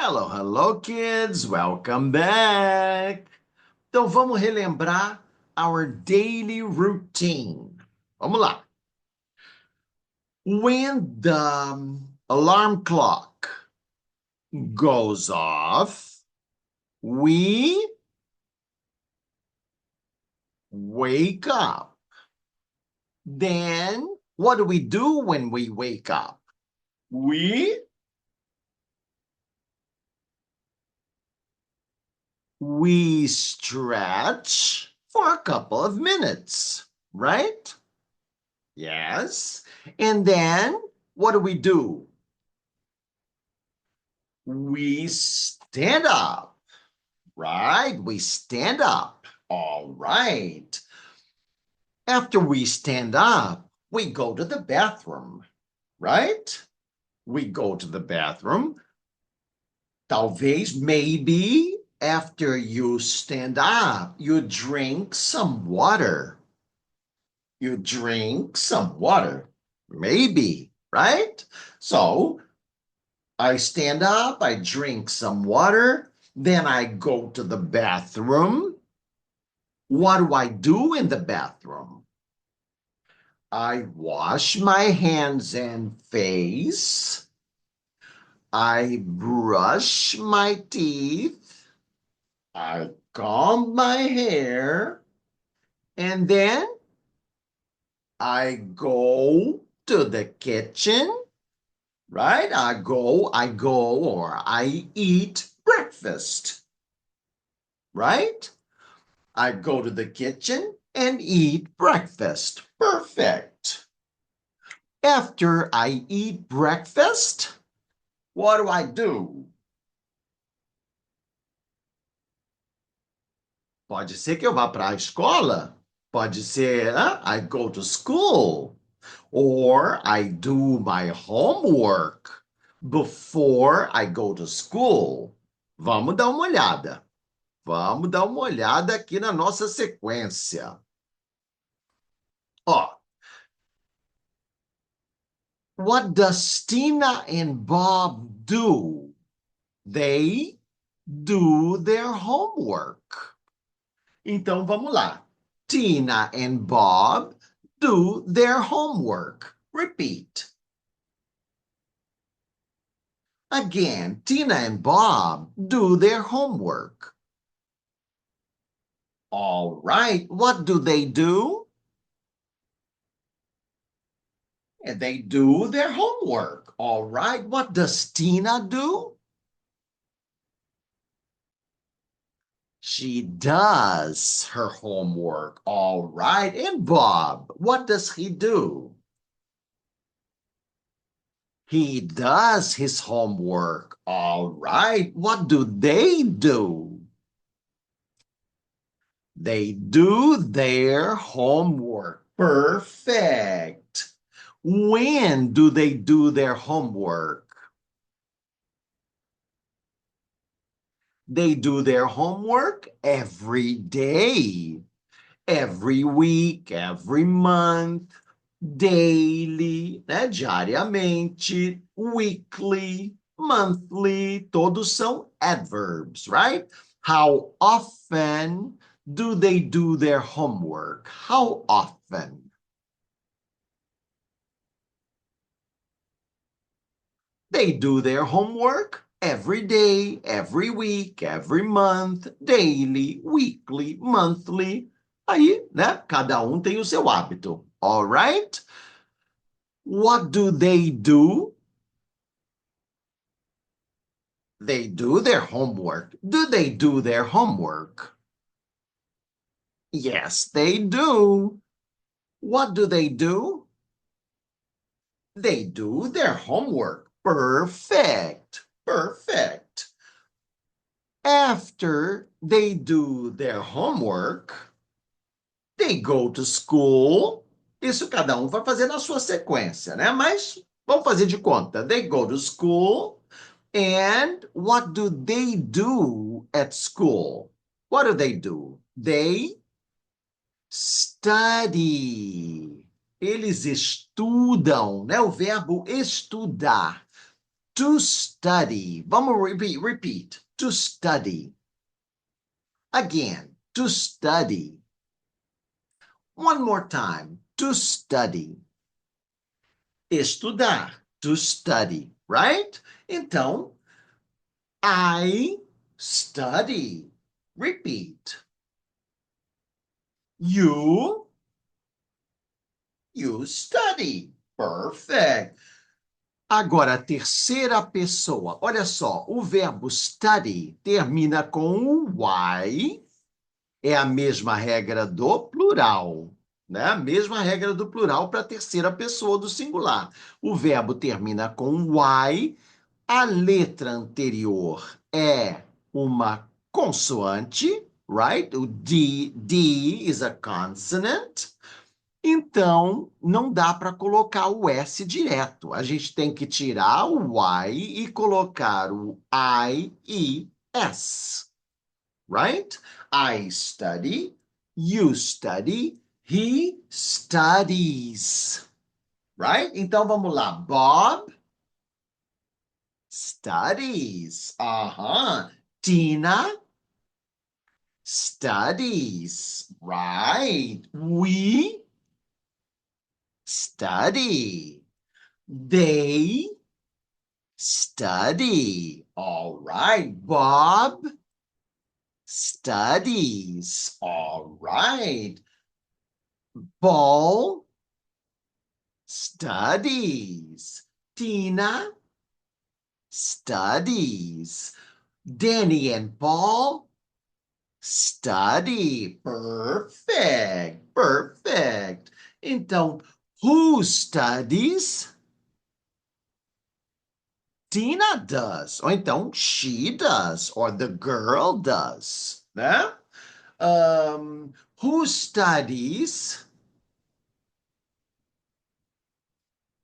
Hello, hello, kids. Welcome back. Então, vamos relembrar our daily routine. Vamos lá. When the alarm clock goes off, we wake up. Then, what do we do when we wake up? We stretch for a couple of minutes, right? Yes. And then what do? We stand up, right? We stand up. All right. After we stand up, we go to the bathroom, right? We go to the bathroom. Talvez, maybe, after you stand up, you drink some water. You drink some water. Maybe, right? So I stand up, I drink some water, then I go to the bathroom. What do I do in the bathroom? I wash my hands and face. I brush my teeth. I comb my hair. And then I go to the kitchen, right? or I eat breakfast, right? I go to the kitchen and eat breakfast. Perfect. After I eat breakfast, what do? Pode ser que eu vá para a escola. Pode ser, I go to school. Or I do my homework before I go to school. Vamos dar uma olhada. Vamos dar uma olhada aqui na nossa sequência. Ó, what does Tina and Bob do? They do their homework. Então vamos lá. Tina and Bob do their homework. Repeat. Again, Tina and Bob do their homework. All right, what do? And they do their homework. All right, what does Tina do? She does her homework. All right, and Bob, what does he do? He does his homework. All right, what do? They do their homework. Perfect. When do they do their homework? They do their homework every day, every week, every month, daily, né? Diariamente, weekly, monthly, todos são adverbs, right? How often do they do their homework? How often? They do their homework every day, every week, every month, daily, weekly, monthly. Aí, né? Cada um tem o seu hábito. All right? What do? They do their homework. Do they do their homework? Yes, they do. What do? They do their homework. Perfect. Perfect. After they do their homework, they go to school. Isso cada um vai fazer na sua sequência, né? Mas vamos fazer de conta. They go to school. And what do they do at school? What do? They study. Eles estudam, né? O verbo estudar. To study. Vamos repeat. To study. Again, to study. One more time. To study. Estudar. To study, right? Então, I study. Repeat. You study. Perfect. Agora, a terceira pessoa. Olha só, o verbo study termina com o Y. É a mesma regra do plural, né? A mesma regra do plural para a terceira pessoa do singular. O verbo termina com Y. A letra anterior é uma consoante, right? O D is a consonant. Então, não dá para colocar o S direto. A gente tem que tirar o Y e colocar o I-E-S, right? I study, you study, he studies, right? Então, vamos lá. Bob studies. Tina studies, right? We study. They study. All right. Bob studies. All right. Paul studies. Tina studies. Danny and Paul study. Perfect. Perfect. Então, who studies? Tina does. Ou então, she does. Or the girl does. Né? Who studies?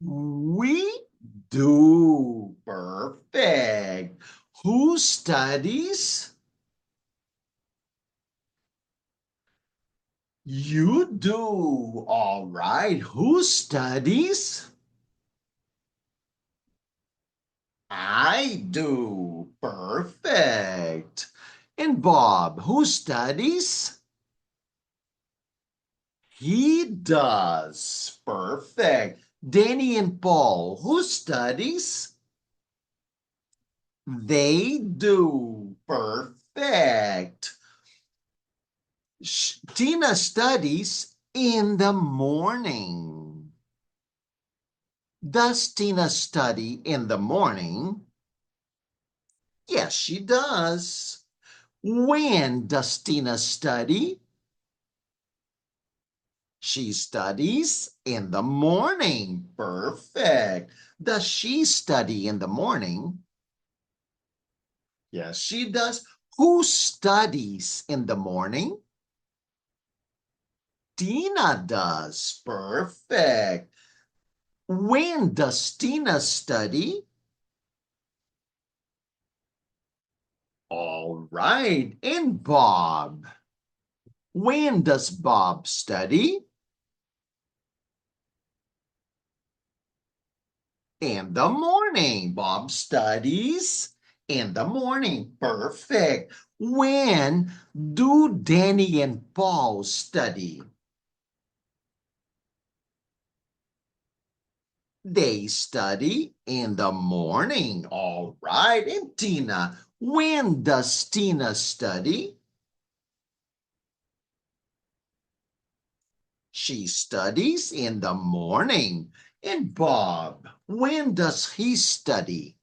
We do. Perfect. Who studies? You do. All right. Who studies? I do. Perfect. And Bob, who studies? He does. Perfect. Danny and Paul, who studies? They do. Perfect. Tina studies in the morning. Does Tina study in the morning? Yes, she does. When does Tina study? She studies in the morning. Perfect. Does she study in the morning? Yes, she does. Who studies in the morning? Tina does. Perfect. When does Tina study? All right. And Bob? When does Bob study? In the morning. Bob studies in the morning. Perfect. When do Danny and Paul study? They study in the morning. All right. And Tina, when does Tina study? She studies in the morning. And Bob, when does he study?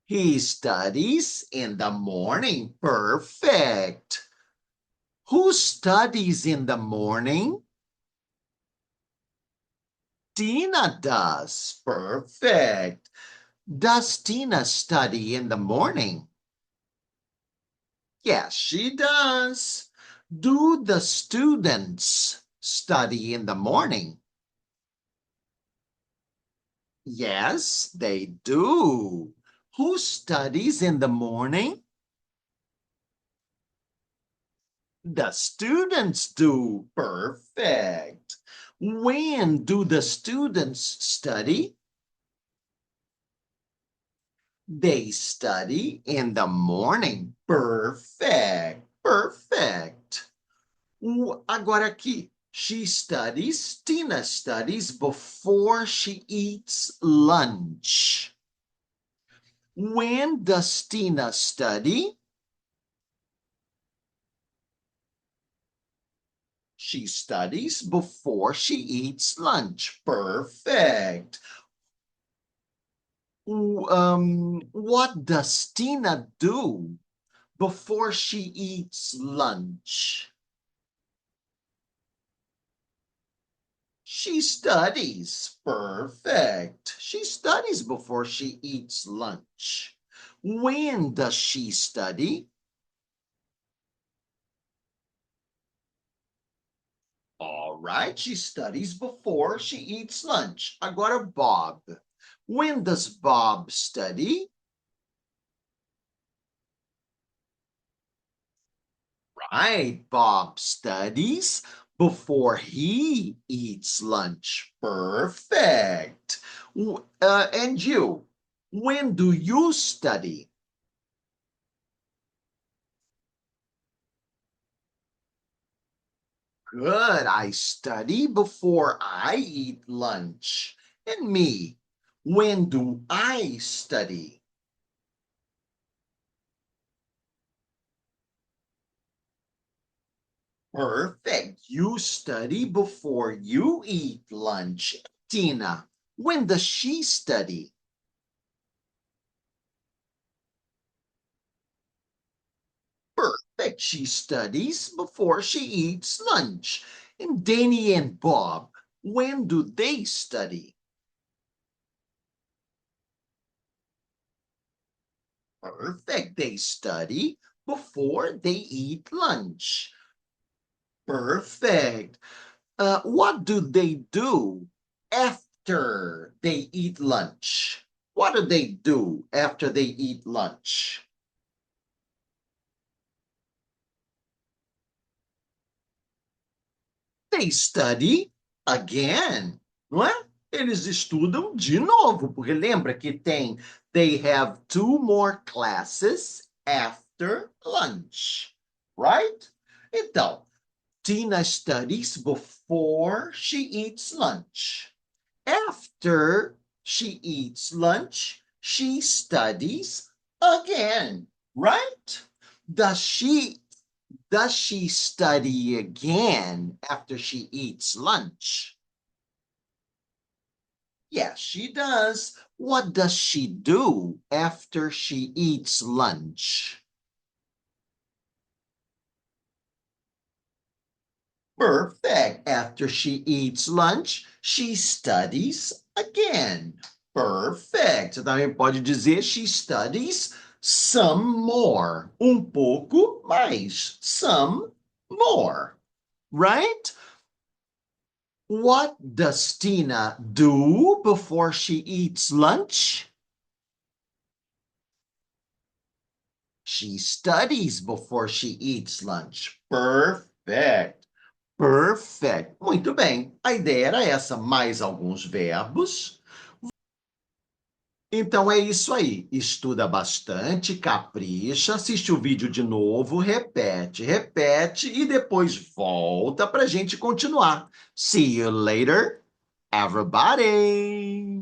He studies in the morning. Perfect. Who studies in the morning? Tina does. Perfect. Does Tina study in the morning? Yes, she does. Do the students study in the morning? Yes, they do. Who studies in the morning? The students do. Perfect. When do the students study? They study in the morning. Perfect. Perfect. Agora aqui. She studies, Tina studies before she eats lunch. When does Tina study? She studies before she eats lunch. Perfect. What does Tina do before she eats lunch? She studies. Perfect. She studies before she eats lunch. When does she study? All right, she studies before she eats lunch. Agora, Bob. When does Bob study? Right, Bob studies before he eats lunch. Perfect. And you, when do you study? Good, I study before I eat lunch. And me, when do I study? Perfect. You study before you eat lunch. Tina, when does she study? Perfect. She studies before she eats lunch. And Danny and Bob, when do they study? Perfect. They study before they eat lunch. Perfect. What do they do after they eat lunch? What do they do after they eat lunch? They study again, não é? Eles estudam de novo, porque lembra que tem they have two more classes after lunch, right? Então, Tina studies before she eats lunch. After she eats lunch, she studies again, right? Does she does she study again after she eats lunch? Yes, she does. What does she do after she eats lunch? Perfect. After she eats lunch, she studies again. Perfect. Você também pode dizer she studies some more. Um pouco mais. Some more. Right? What does Tina do before she eats lunch? She studies before she eats lunch. Perfect. Perfect. Muito bem. A ideia era essa, mais alguns verbos. Então é isso aí. Estuda bastante, capricha, assiste o vídeo de novo, repete, repete e depois volta para a gente continuar. See you later, everybody!